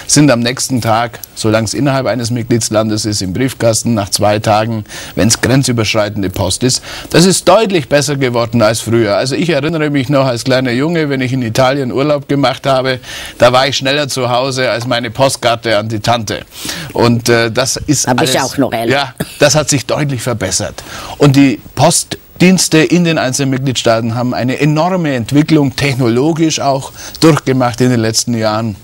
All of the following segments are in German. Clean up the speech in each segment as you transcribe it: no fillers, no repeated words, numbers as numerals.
sind am nächsten Tag, solange es innerhalb eines Mitgliedslandes ist, im Briefkasten, nach 2 Tagen, wenn es grenzüberschreitende Post ist. Das ist deutlich besser geworden als früher. Also ich erinnere mich noch als kleiner Junge, wenn ich in Italien Urlaub gemacht habe, da war ich schneller zu Hause als meine Postkarte an die Tante. Und das ist Hab alles, ich auch noch älter. ja, das hat sich deutlich verbessert. Und die Postdienste in den einzelnen Mitgliedstaaten haben eine enorme Entwicklung, technologisch auch, durchgemacht in den letzten Jahren,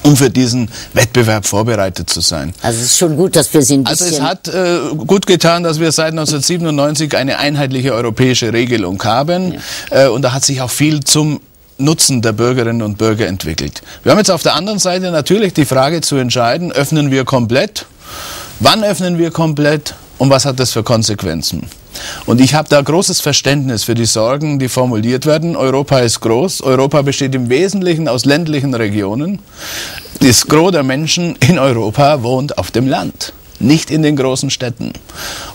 um für diesen Wettbewerb vorbereitet zu sein. Also es ist schon gut, dass wir sie ein bisschen... Also es hat gut getan, dass wir seit 1997 eine einheitliche europäische Regelung haben. Ja. Und da hat sich auch viel zum Nutzen der Bürgerinnen und Bürger entwickelt. Wir haben jetzt auf der anderen Seite natürlich die Frage zu entscheiden, öffnen wir komplett? Wann öffnen wir komplett? Und was hat das für Konsequenzen? Und ich habe da großes Verständnis für die Sorgen, die formuliert werden. Europa ist groß. Europa besteht im Wesentlichen aus ländlichen Regionen. Das Gros der Menschen in Europa wohnt auf dem Land, nicht in den großen Städten.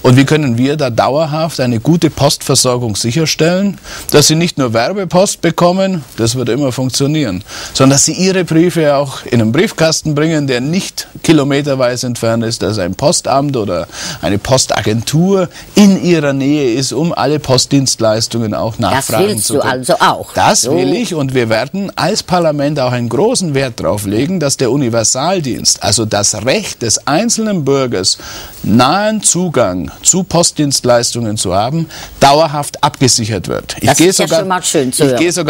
Und wie können wir da dauerhaft eine gute Postversorgung sicherstellen, dass sie nicht nur Werbepost bekommen, das wird immer funktionieren, sondern dass sie ihre Briefe auch in einen Briefkasten bringen, der nicht kilometerweit entfernt ist, dass ein Postamt oder eine Postagentur in ihrer Nähe ist, um alle Postdienstleistungen auch nachfragen zu können. Das willst du also auch? Das will ich, und wir werden als Parlament auch einen großen Wert darauf legen, dass der Universaldienst, also das Recht des einzelnen Bürgers, nahen Zugang zu Postdienstleistungen zu haben, dauerhaft abgesichert wird. Ich gehe sogar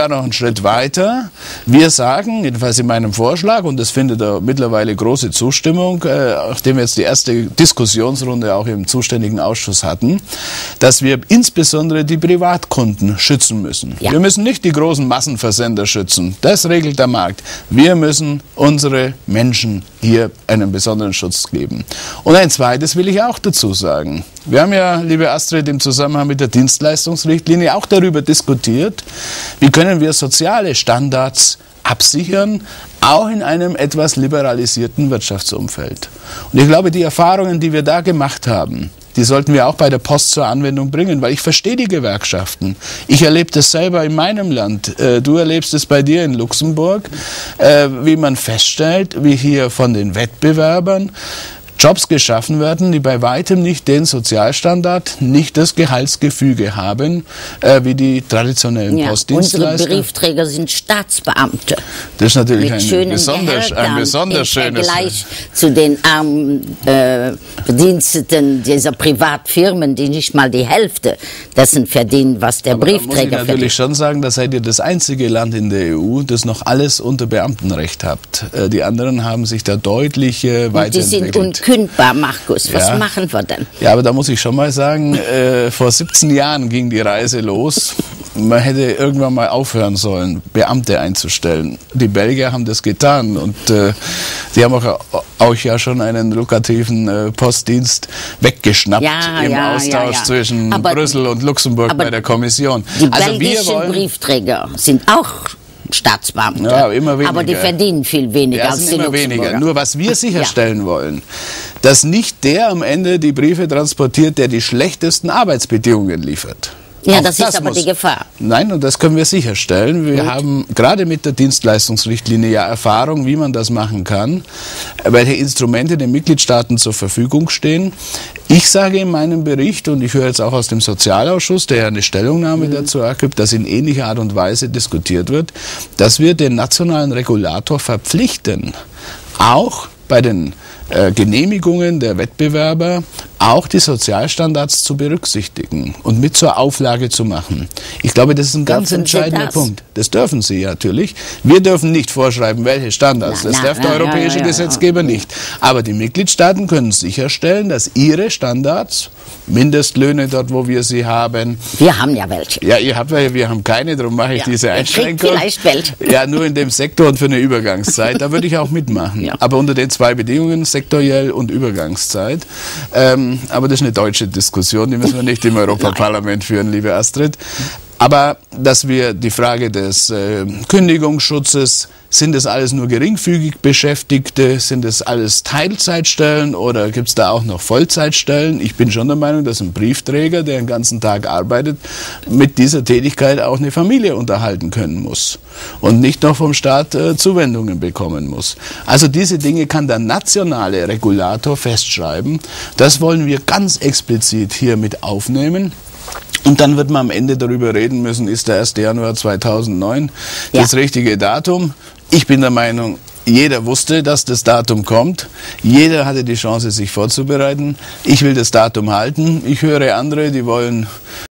noch einen Schritt weiter. Wir sagen, jedenfalls in meinem Vorschlag, und das findet mittlerweile große Zustimmung, nachdem wir jetzt die erste Diskussionsrunde auch im zuständigen Ausschuss hatten, dass wir insbesondere die Privatkunden schützen müssen. Ja. Wir müssen nicht die großen Massenversender schützen. Das regelt der Markt. Wir müssen unsere Menschen hier einen besonderen Schutz geben. Und ein zweites will ich auch dazu sagen. Wir haben ja, liebe Astrid, im Zusammenhang mit der Dienstleistungsrichtlinie auch darüber diskutiert, wie können wir soziale Standards absichern, auch in einem etwas liberalisierten Wirtschaftsumfeld. Und ich glaube, die Erfahrungen, die wir da gemacht haben, die sollten wir auch bei der Post zur Anwendung bringen, weil ich verstehe die Gewerkschaften. Ich erlebe das selber in meinem Land. Du erlebst es bei dir in Luxemburg, wie man feststellt, wie hier von den Wettbewerbern Jobs geschaffen werden, die bei weitem nicht den Sozialstandard, nicht das Gehaltsgefüge haben, wie die traditionellen Postdienstleister. Unsere Briefträger sind Staatsbeamte. Das ist natürlich ein besonders schönes Vergleich zu den armen Bediensteten dieser Privatfirmen, die nicht mal die Hälfte dessen verdienen, was der Briefträger verdient. Da muss ich natürlich schon sagen, da seid ihr das einzige Land in der EU, das noch alles unter Beamtenrecht habt. Die anderen haben sich da deutlich weiterentwickelt. Kündbar, Markus. Was machen wir denn? Ja, aber da muss ich schon mal sagen, vor 17 Jahren ging die Reise los. Man hätte irgendwann mal aufhören sollen, Beamte einzustellen. Die Belgier haben das getan, und die haben auch ja schon einen lukrativen Postdienst weggeschnappt im Austausch zwischen Brüssel und Luxemburg bei der Kommission. Die belgischen Briefträger sind auch Staatsbeamte, ja, immer weniger. Aber die verdienen viel weniger als die immer weniger. Nur was wir sicherstellen wollen, dass nicht der am Ende die Briefe transportiert, der die schlechtesten Arbeitsbedingungen liefert. Ja, das ist aber die Gefahr. Nein, und das können wir sicherstellen. Wir haben gerade mit der Dienstleistungsrichtlinie ja Erfahrung, wie man das machen kann, welche Instrumente den Mitgliedstaaten zur Verfügung stehen. Ich sage in meinem Bericht, und ich höre jetzt auch aus dem Sozialausschuss, der ja eine Stellungnahme dazu ergibt, dass in ähnlicher Art und Weise diskutiert wird, dass wir den nationalen Regulator verpflichten, auch bei den Genehmigungen der Wettbewerber auch die Sozialstandards zu berücksichtigen und mit zur Auflage zu machen. Ich glaube, das ist ein ganz entscheidender Punkt. Das dürfen sie natürlich. Wir dürfen nicht vorschreiben, welche Standards. Das darf der europäische Gesetzgeber nicht. Aber die Mitgliedstaaten können sicherstellen, dass ihre Standards, Mindestlöhne dort, wo wir sie haben. Wir haben ja welche. Ja, ihr habt welche, wir haben keine, darum mache ich diese Einschränkung. Vielleicht welche. Ja, nur in dem Sektor und für eine Übergangszeit. Da würde ich auch mitmachen. Ja. Aber unter den 2 Bedingungen, sektoriell und Übergangszeit. Aber das ist eine deutsche Diskussion, die müssen wir nicht im Europaparlament führen, liebe Astrid. Aber dass wir die Frage des Kündigungsschutzes Sind das alles nur geringfügig Beschäftigte? Sind das alles Teilzeitstellen oder gibt es da auch noch Vollzeitstellen? Ich bin schon der Meinung, dass ein Briefträger, der den ganzen Tag arbeitet, mit dieser Tätigkeit auch eine Familie unterhalten können muss und nicht noch vom Staat Zuwendungen bekommen muss. Also diese Dinge kann der nationale Regulator festschreiben. Das wollen wir ganz explizit hier mit aufnehmen. Und dann wird man am Ende darüber reden müssen, ist der 1. Januar 2009 das richtige Datum? Ich bin der Meinung, jeder wusste, dass das Datum kommt. Jeder hatte die Chance, sich vorzubereiten. Ich will das Datum halten. Ich höre andere, die wollen